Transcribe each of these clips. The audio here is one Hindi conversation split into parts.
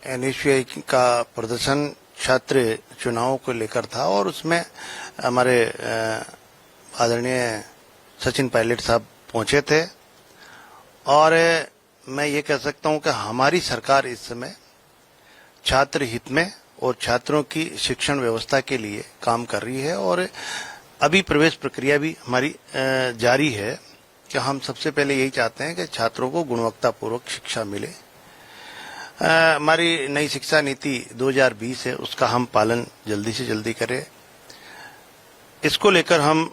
एनएसयूआई का प्रदर्शन छात्र चुनावों को लेकर था और उसमें हमारे आदरणीय सचिन पायलट साहब पहुंचे थे और मैं ये कह सकता हूं कि हमारी सरकार इस समय छात्र हित में और छात्रों की शिक्षण व्यवस्था के लिए काम कर रही है और अभी प्रवेश प्रक्रिया भी हमारी जारी है कि हम सबसे पहले यही चाहते हैं कि छात्रों को गुणवत्तापूर्वक शिक्षा मिले। हमारी नई शिक्षा नीति 2020 है, उसका हम पालन जल्दी से जल्दी करें, इसको लेकर हम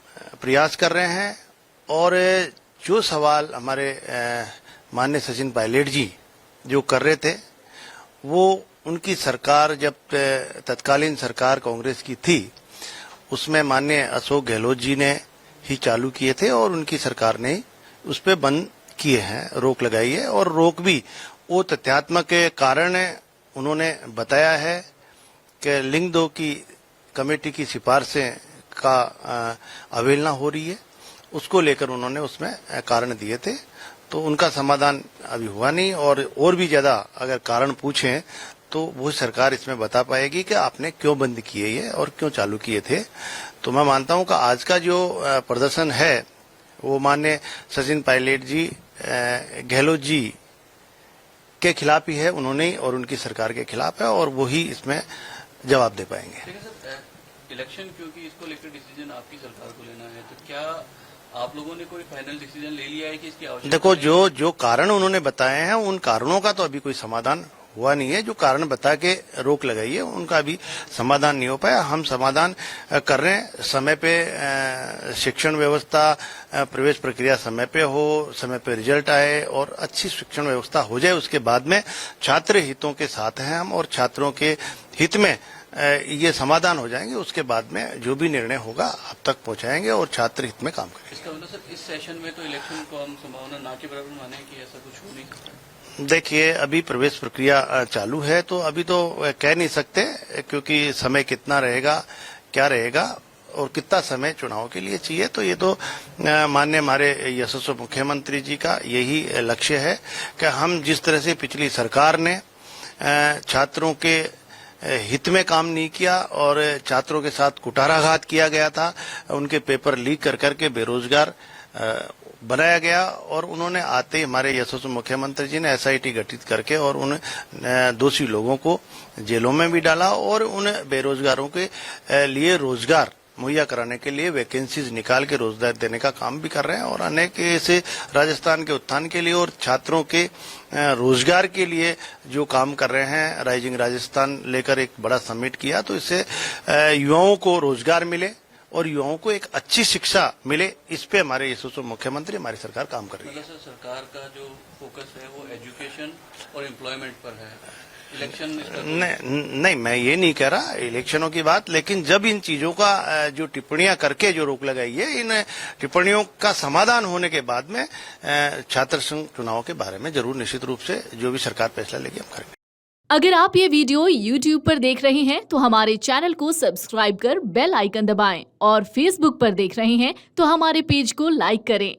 प्रयास कर रहे हैं। और जो सवाल हमारे माननीय सचिन पायलट जी जो कर रहे थे वो उनकी सरकार जब तत्कालीन सरकार कांग्रेस की थी उसमें माननीय अशोक गहलोत जी ने ही चालू किए थे और उनकी सरकार ने उस पर बंद किए हैं, रोक लगाई है। और रोक भी वो तथ्यात्मक कारण उन्होंने बताया है कि लिंग 2 की कमेटी की सिफारिशें का अवहेलना हो रही है, उसको लेकर उन्होंने उसमें कारण दिए थे। तो उनका समाधान अभी हुआ नहीं और भी ज्यादा अगर कारण पूछें तो वो सरकार इसमें बता पाएगी कि आपने क्यों बंद किए ये और क्यों चालू किए थे। तो मैं मानता हूं कि आज का जो प्रदर्शन है वो माननीय सचिन पायलट जी गहलोत जी के खिलाफ ही है, उन्होंने और उनकी सरकार के खिलाफ है और वो ही इसमें जवाब दे पाएंगे। इलेक्शन क्योंकि इसको लेकर डिसीजन आपकी सरकार को लेना है, तो क्या आप लोगों ने कोई फाइनल डिसीजन ले लिया है कि इसकी आवश्यकता? देखो, जो कारण उन्होंने बताए हैं उन कारणों का तो अभी कोई समाधान हुआ नहीं है। जो कारण बता के रोक लगाई है उनका अभी समाधान नहीं हो पाया। हम समाधान कर रहे हैं, समय पे शिक्षण व्यवस्था प्रवेश प्रक्रिया समय पे हो, समय पे रिजल्ट आए और अच्छी शिक्षण व्यवस्था हो जाए, उसके बाद में छात्र हितों के साथ हैं हम और छात्रों के हित में ये समाधान हो जाएंगे। उसके बाद में जो भी निर्णय होगा आप तक पहुंचाएंगे और छात्र हित में काम करेंगे। इसका मतलब सर इस सेशन में तो इलेक्शन को हम संभावना ना के बराबर माने कि ऐसा कुछ हो नहीं सकता? देखिए, अभी प्रवेश प्रक्रिया चालू है तो अभी तो कह नहीं सकते, क्योंकि समय कितना रहेगा, क्या रहेगा और कितना समय चुनाव के लिए चाहिए। तो ये तो माननीय हमारे यशस्वी मुख्यमंत्री जी का यही लक्ष्य है कि हम जिस तरह से पिछली सरकार ने छात्रों के हित में काम नहीं किया और छात्रों के साथ कुठाराघात किया गया था, उनके पेपर लीक कर करके बेरोजगार बनाया गया और उन्होंने आते ही हमारे यशस्वी मुख्यमंत्री जी ने एसआईटी गठित करके और उन दोषी लोगों को जेलों में भी डाला और उन बेरोजगारों के लिए रोजगार मुहैया कराने के लिए वैकेंसीज निकाल के रोजगार देने का काम भी कर रहे हैं। और अनेक ऐसे राजस्थान के उत्थान के लिए और छात्रों के रोजगार के लिए जो काम कर रहे हैं, राइजिंग राजस्थान लेकर एक बड़ा समिट किया, तो इससे युवाओं को रोजगार मिले और युवाओं को एक अच्छी शिक्षा मिले, इस पे हमारे यशस्वी मुख्यमंत्री हमारी सरकार काम कर रही है। मतलब सर सरकार का जो फोकस है वो एजुकेशन और एम्प्लॉयमेंट पर है, इलेक्शन नहीं, मैं ये नहीं कह रहा इलेक्शनों की बात, लेकिन जब इन चीजों का जो टिप्पणियां करके जो रोक लगाई है, इन टिप्पणियों का समाधान होने के बाद में छात्र संघ चुनाव के बारे में जरूर निश्चित रूप से जो भी सरकार फैसला लेगी हम करेंगे। अगर आप ये वीडियो YouTube पर देख रहे हैं तो हमारे चैनल को सब्सक्राइब कर बेल आइकन दबाएं और Facebook पर देख रहे हैं तो हमारे पेज को लाइक करें।